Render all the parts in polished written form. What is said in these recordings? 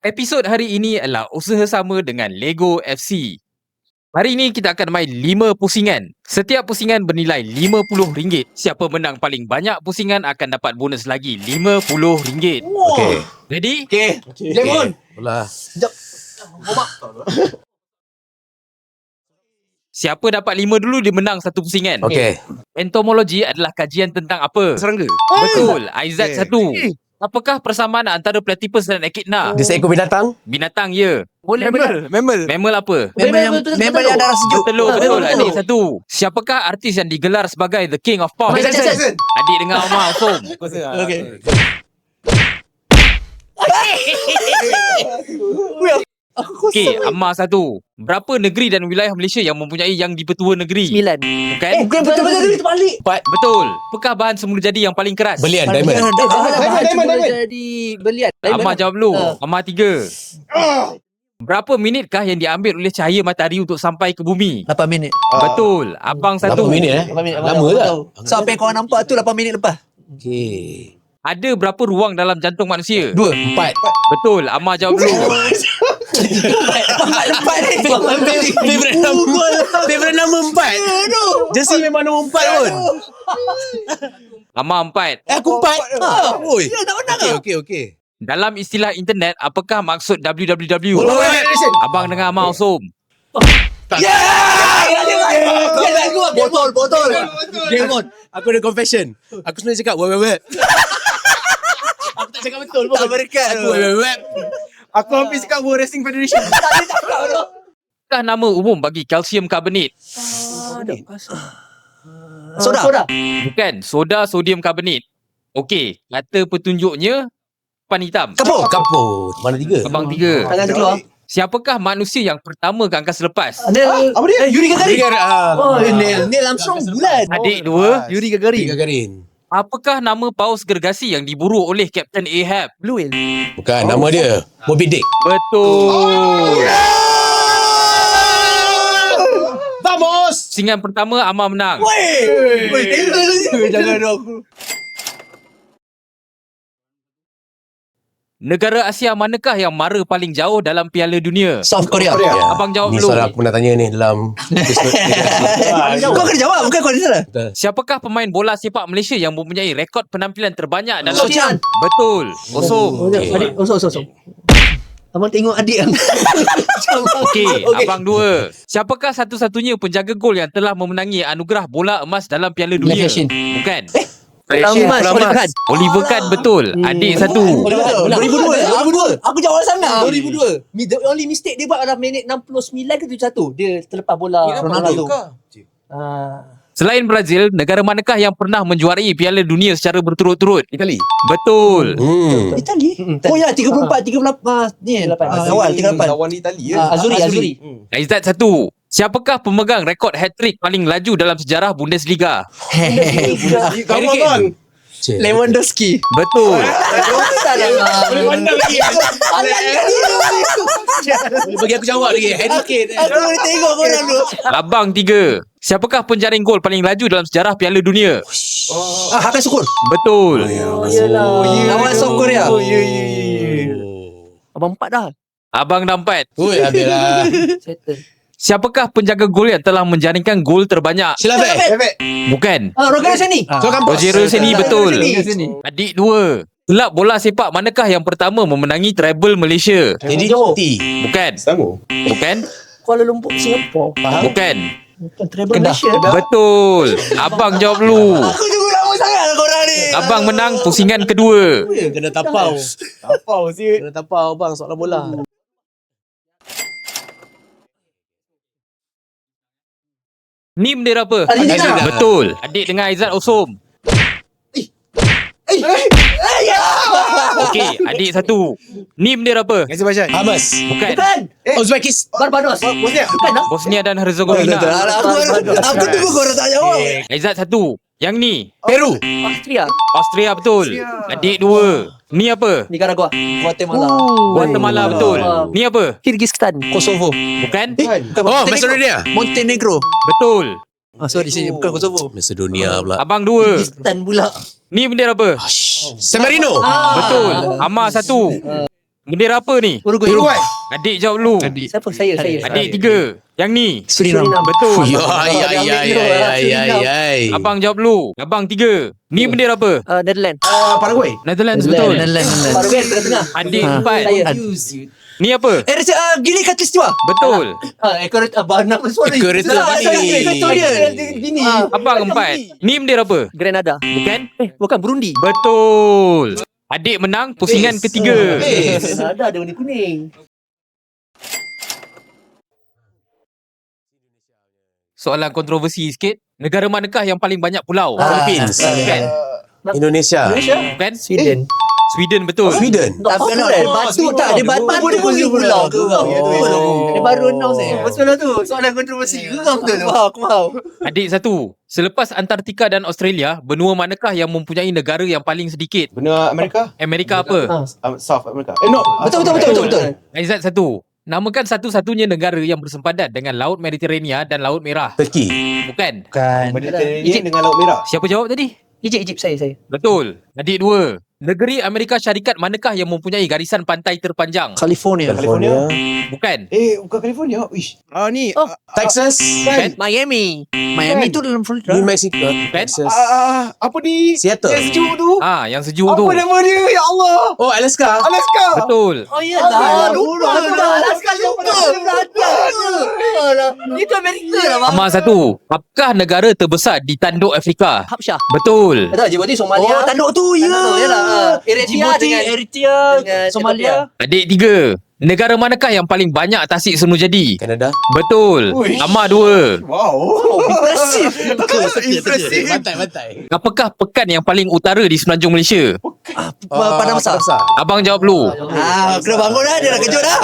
Episod hari ini adalah usaha sama dengan Lego FC. Hari ini kita akan main 5 pusingan. Setiap pusingan bernilai RM50. Siapa menang paling banyak pusingan akan dapat bonus lagi RM50. Okey. Ready? Okey. Lemon. Bola. Sekejap. Siapa dapat 5 dulu dia menang satu pusingan. Okey. Entomologi adalah kajian tentang apa? Serangga. Betul. Aizat satu. Apakah persamaan antara platypus dan echidna? Dia seekor binatang. Binatang ya. Mammal. Mammal apa? Mammal yang darah sejuk. Betul. Adik satu. Siapakah artis yang digelar sebagai The King of Pop? Michael Jackson. Adik dengar Omar Som. Okey. Okey, Ammar satu. Berapa negeri dan wilayah Malaysia yang mempunyai yang di-pertua negeri? 9. Bukan? Bukan betul terbalik. Betul. Apakah bahan semula jadi yang paling keras? Belian diamond. Diamond. Jadi belian. Ammar jawab dulu. Ammar 3. Berapa minitkah yang diambil oleh cahaya matahari untuk sampai ke bumi? 8 minit. Betul. Abang 8 satu. minit 8 minit. Lama tak? So apa yang korang nampak tu 8 minit lepas. Okey. Ada berapa ruang dalam jantung manusia? 2, 4. Betul. Ammar jawab dulu. Lepas ni. Favorite nama 4. Jersey memang nombor 4 pun. Ammar 4. Aku 4. Oi. Tak menang. Okey. Dalam istilah internet, apakah maksud www? Abang dengar Ammar Som. Botol. Demon. Aku ada confession. Aku sebenarnya cakap web. Aku tak cakap betul pun. Tak berkat. Aku web. Aku hampir cakap World Wrestling Federation. Apakah nama umum bagi kalsium karbonat? Soda. Bukan. Soda sodium karbonat. Okey. Kata petunjuknya pan hitam. Kapur. Mana 3? Abang 3. Tangan terkeluar. Siapakah manusia yang pertama ke angkasa lepas? Apa dia? Yuri Gagarin. Oh, Neil Armstrong bulan. Adik 2. Yuri Gagarin. Gagarin. Apakah nama paus gergasi yang diburu oleh Kapten Ahab? Blue Whale. Bukan, nama dia Moby Dick. Betul. Vamos! Pusingan pertama Ammar menang. Jangan dong. Negara Asia manakah yang mara paling jauh dalam Piala Dunia? South Korea. Abang jawab Ni dulu. soalan aku nak tanya ni dalam Kau kena jawab. Bukan kau ni salah. Siapakah pemain bola sepak Malaysia yang mempunyai rekod penampilan terbanyak dalam... Sochian. Betul. Kosong. Adik. Osong. Abang tengok adik yang Okey, Abang 2. Siapakah satu-satunya penjaga gol yang telah memenangi anugerah bola emas dalam Piala Dunia? Yashin. Bukan. Emas. Oliver Kahn betul. Adik 1. 2002. Aku jawab sana. 2002. The only mistake dia buat adalah minit 69 ke 71. Dia terlepas bola Ronaldo. Selain Brazil, negara manakah yang pernah menjuarai Piala Dunia secara berturut-turut? Itali. Betul. Itali. Oh ya 34 38 ni 8. Awal 38. Lawan Itali ya. Azuri. Aizat 1. Siapakah pemegang rekod hat-trick paling laju dalam sejarah Bundesliga? Kawan. Lewandowski. Betul. Boleh pandang lagi. Bagi aku jawab lagi. Harry Kane. Aku boleh tengok korang dulu. Abang 3. Siapakah penjaring gol paling laju dalam sejarah Piala Dunia? Hakan Sukur. Betul. Lawan South Korea. Abang 4 dah. Abang dah 4. Oi, habislah. Settle. Siapakah penjaga gol yang telah menjaringkan gol terbanyak? Silafek. Bukan. Roger Seni. Rogero Seni betul. Seni. Adik 2. Kelab bola sepak manakah yang pertama memenangi treble Malaysia? Jadi T. Bukan. Selangor. Bukan. Kuala Lumpur, Singapura. Bukan. Treble Malaysia. Betul. Abang jawab dulu. Aku tunggu lama sangat lah korang ni. Abang menang pusingan kedua. Kena tapau. Apa sih? Kena tapau bang soalan bola. Ni bendera apa? Argentina. Betul. Adik dengar Aizat Osom. Okey, adik 1. Ni bendera apa? Azerbaijan. Hamas. Bukan. Bukan. Uzbekistan. Barbados. Bosnia. Bukan dah. Bosnia dan Herzegovina. Aku tunggu korang tak jawab. Aizat 1. Yang ni. Peru. Austria. Austria betul. Adik 2. Ni apa? Nicaragua. Guatemala. Guatemala betul. Ni apa? Kyrgyzstan. Kosovo. Bukan? Oh, Macedonia. Montenegro. Betul. Sorry, bukan Kosovo. Macedonia pula. Abang 2. Kyrgyzstan pula. Ni bendera apa? San Marino. Betul. Ammar 1. Bendera apa ni? Uruguay. Adik jawab dulu. Siapa? Saya. Adik 3. Yang ni. Surinam. Betul. Abang Abang jawab dulu. Abang 3. Ni bendera apa? Netherlands. Paraguay. Netherlands betul. Paraguay tengah-tengah. Adik Ha. 4. Saya. Ni apa? Gini Khatulistiwa. Betul. Banak suara. Gini. Abang 4. Ni bendera apa? Grenada. Bukan? Bukan Burundi. Betul. Adik menang pusingan ketiga. Grenada ada warna kuning. Soalan kontroversi sikit. Negara manakah yang paling banyak pulau? Philippines. Bukan? Indonesia. Bukan? Sweden. Sweden betul. Sweden. Tapi dia batu tak, dia batu pun dia pulau ke kau. Dia baru announce betul lah tu. Soalan kontroversi ke kau betul. Aku tahu. Adik 1. Selepas Antartika dan Australia, benua manakah yang mempunyai negara yang paling sedikit? Benua Amerika. Amerika apa? South America. No. Betul. Aizat 1. Namakan satu-satunya negara yang bersempadan dengan Laut Mediterania dan Laut Merah. Turki. Bukan. Mediterranean dengan Laut Merah. Siapa jawab tadi? Egypt saya. Betul. Adik 2. Negeri Amerika Syarikat manakah yang mempunyai garisan pantai terpanjang? California. Bukan. Bukan California. Wish. Ni. Texas. Bukan. Miami tu dalam Florida. New Mexico. Texas. Apa ni? Seattle. Yang sejuk tu. Yang sejuk tu. Apa nama dia? Ya Allah. Oh, Alaska. Alaska. Betul. Oh ya dah. Lupa. Alaska lupa. Itu Amerika lah. Amar 1. Apakah negara terbesar di tanduk Afrika? Habsyah. Betul. Betul, Djibouti Somalia. tanduk tu. Eritrea dengan Eritrea. Somalia. Adik 3. Negara manakah yang paling banyak tasik senu jadi? Kanada. Betul. Ui. Amar 2. Wow. Impresif. Bantai. Apakah pekan yang paling utara di semenanjung Malaysia? Padang Besar. Abang jawab dulu. Kena bangun dah. Dia dah kejut dah.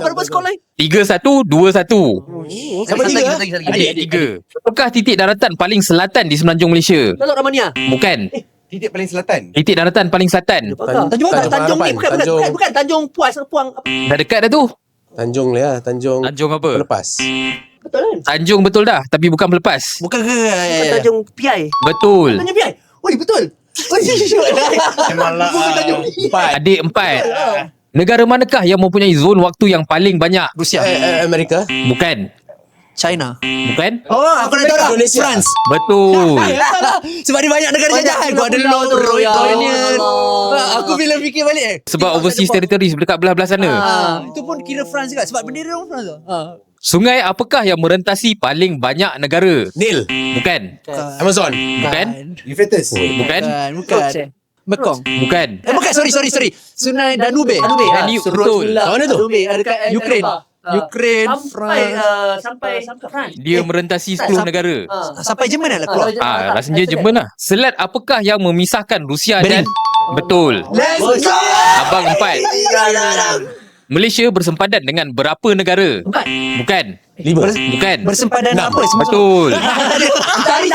Berapa skor lain? 3-1, 2-1. Siapa tiga? Adik 3. Apakah titik daratan paling selatan di semenanjung Malaysia? Teluk Ramania. Bukan. Titik paling selatan. Titik daratan paling selatan. Tanjung ni bukan Tanjung Puang apa? Dah dekat dah tu. Tanjung lah. Tanjung. Tanjung apa? Lepas. Betul kan? Tanjung betul dah, tapi bukan pelepas. Bukan ke? Bukan Tanjung Piai. Betul. Tanjung Piai. Oi betul. Memanglah. Adik 4. Negara manakah yang mempunyai zon waktu yang paling banyak? Rusia. Amerika. Bukan. China. Bukan. Oh, aku dah tahu dah. Indonesia. France. Betul. Sebab dia banyak negara jajahan. Guadeloupe, Royal. Aku bila fikir balik Sebab overseas territories dekat belah-belah sana. itu pun kira France juga. Sebab bendera orang France tu. Sungai apakah yang merentasi paling banyak negara? Nil. Bukan. Amazon. Bukan. Euphrates. Bukan. Bukan. Mekong. Bukan. Bukan, sorry. Sungai Danube. Danube, betul. Kat mana tu? Dekat Ukraine. Ukraine, sampai France. Dia merentasi 10 negara. Sampai Jerman lah keluar. Rasanya Jerman lah. Selat apakah yang memisahkan Rusia dan... Betul. Let's go! Abang 4. Malaysia bersempadan dengan berapa negara? 4. Bukan. 5. Bukan. Bersempadan apa? Betul. Tadi.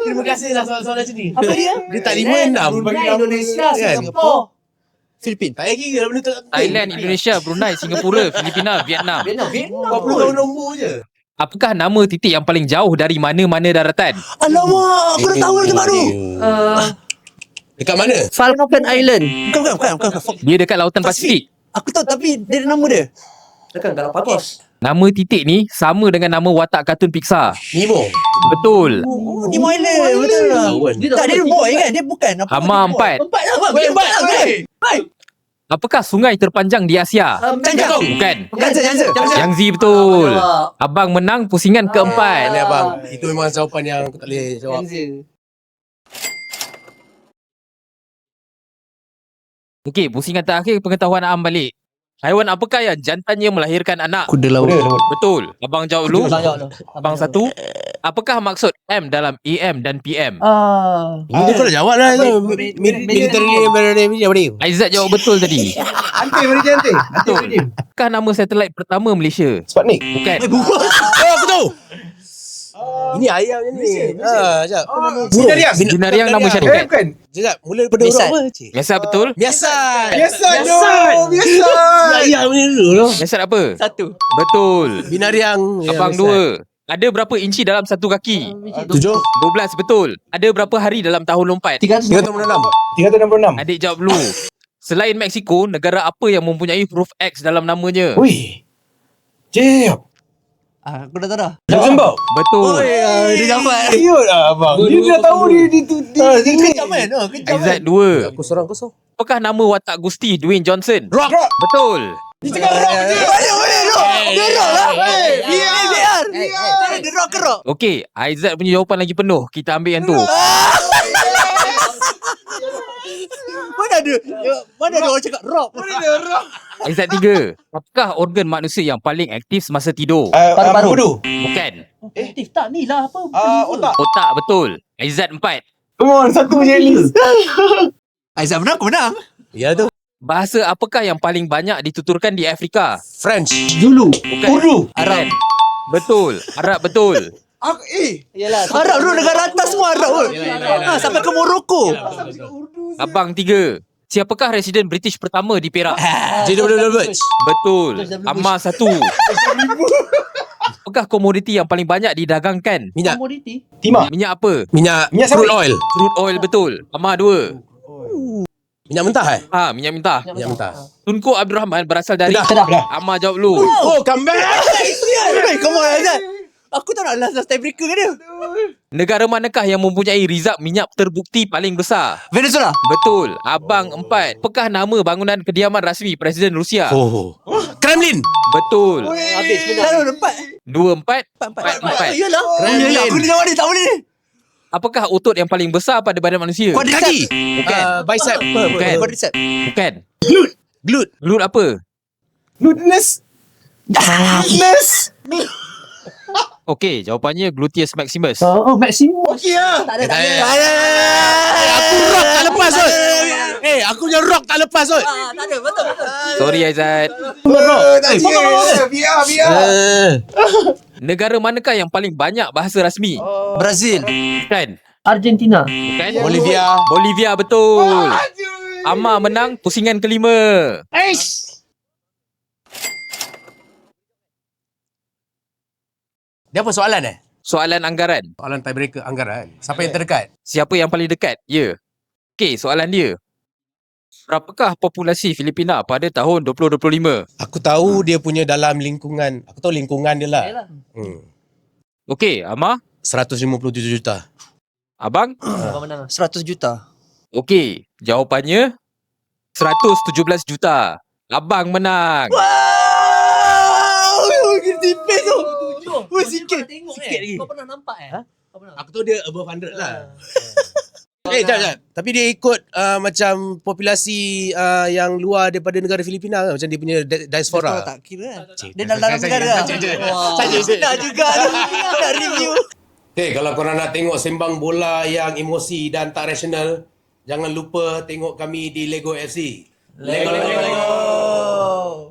Terima kasih lah soalan sini. Apa dia? Dia tak 5-6. Indonesia, Singapura. Filipin. Tak lagi ke benda tu? Thailand, Indonesia, Brunei, Singapura, Filipina, Vietnam. Berapa nombor je? Apakah nama titik yang paling jauh dari mana-mana daratan? Alamak, aku dah tahu tempat tu. Dekat mana? Falcon Island. Bukan. Dia dekat lautan Pasifik. Aku tahu tapi dia ada nama dia. Dekat Galapagos. Nama titik ni sama dengan nama watak kartun Pixar. Nemo. Betul. Oh, Nemo Island. Betul lah. Tak, dia boy kan? Dia bukan. Hama 4. Empat lah. Apakah sungai terpanjang di Asia? Cangkang. Bukan. Jangan. Yangtze betul. Abang menang pusingan keempat. Ini abang. Itu memang jawapan yang aku tak boleh jawab. Okey, pusingan terakhir pengetahuan am balik. Haiwan apakah yang jantannya melahirkan anak? Kuda laut. Betul. Abang jawab dulu. Abang 1. Apakah maksud M dalam AM dan PM? Ini dia kau dah jawab lah. Military. Aizat jawab betul tadi. Nanti. Betul. Apakah nama satelit pertama Malaysia? Sputnik. Bukan. Aku tahu. Ini ayam ni. Sekejap. Binariang nama syarikat. Bukan. Sekejap. Mula daripada Biasa. huruf apa, cik? Biasa betul. Biasa. Biasa. Ayam ni dulu. Biasa apa? 1. Betul. Binariang. Abang 2. Ada berapa inci dalam satu kaki? 7. 12 betul. Ada berapa hari dalam tahun lompat? 366. 366. Adik jawab dulu. Selain Mexico, negara apa yang mempunyai huruf X dalam namanya? Wih. Jep. Aku dah tahu dah. Luxembourg. Betul. Dia dapat. Siut lah abang. Dia dah tahu dia Dia kejam kan? Kejam kan? Aizat 2. Aku seorang kosong. Apakah nama watak Gusti Dwayne Johnson? Rock. Betul. Dia cakap rock je. Boleh rock. Dia rock lah. biar. Dia rock ke rock? Okey, Aizat punya jawapan lagi penuh. Kita ambil yang tu. Mana ada orang cakap rock? Aizat 3. Apakah organ manusia yang paling aktif semasa tidur? Paru-paru. Bodoh. Bukan. Aktif tak ni lah apa? Otak. Otak betul. Aizat 4. Come on, satu je list. Aizat menang, aku menang. Ya tu. Bahasa apakah yang paling banyak dituturkan di Afrika? French. Zulu. Bukan. Urdu. Arab. Betul. Arab betul. Yalah. Arab dulu negara atas semua Arab pun. Sampai ke Morocco. Abang 3. Siapakah residen British pertama di Perak? JW Birch. Betul. Ammar 1. Apakah komoditi yang paling banyak didagangkan? Minyak. Komoditi. Timah. Minyak apa? Minyak Minyak crude sawit. oil. Crude oil betul. Ammar 2. Minyak mentah Minyak mentah. Minyak mentah. Tunku Abdul Rahman berasal dari Kedah. Ammar jawab dulu. Oh, come back. Come on Aizat. Aku tak nak last tiebreaker ke dia. Negara manakah yang mempunyai rizab minyak terbukti paling besar? Venezuela. Betul. Abang 4. Apakah nama bangunan kediaman rasmi Presiden Rusia? Oh. Kremlin. Betul. Habis menang. Dah 4. 2, 4. Yalah. Kremlin. Aku ni jawab ni tak boleh ni. Apakah otot yang paling besar pada badan manusia? Kaki. Bukan. Bicep. Bukan. Quadricep. Bukan. Glute. Glute apa? Nudeness. Okey, jawapannya gluteus maximus. Oh, Maximo. Tak ada. Aku rock tak lepas kot. Aku punya rock tak lepas kot. Tak ada. Betul. Sorry Aizat. Biar. Negara manakah yang paling banyak bahasa rasmi? Brazil. Bukan. Argentina. Bukan. Bolivia. Bolivia betul. Ammar menang pusingan kelima. Dia apa soalan Soalan anggaran. Soalan tiebreaker anggaran. Siapa yang terdekat? Siapa yang paling dekat? Ya. Okey, soalan dia. Berapakah populasi Filipina pada tahun 2025? Aku tahu dia punya dalam lingkungan. Aku tahu lingkungan dia lah. Yalah. Okey, Ammar, 157 juta. abang? Abang menang. 100 juta. Okey, jawapannya 117 juta. Abang menang. Wow! Tipis tu. Sikit. Tengok lagi. Kau pernah nampak Aku tahu dia above 100 lah. Jap. Tapi dia ikut macam populasi yang luar daripada negara Filipina kan? Macam dia punya diaspora. Tak kira kan. Dia dalam negara. Saja senang juga. Nak review. Okay, kalau korang nak tengok sembang bola yang emosi dan tak rasional, jangan lupa tengok kami di Lego FC. Lego.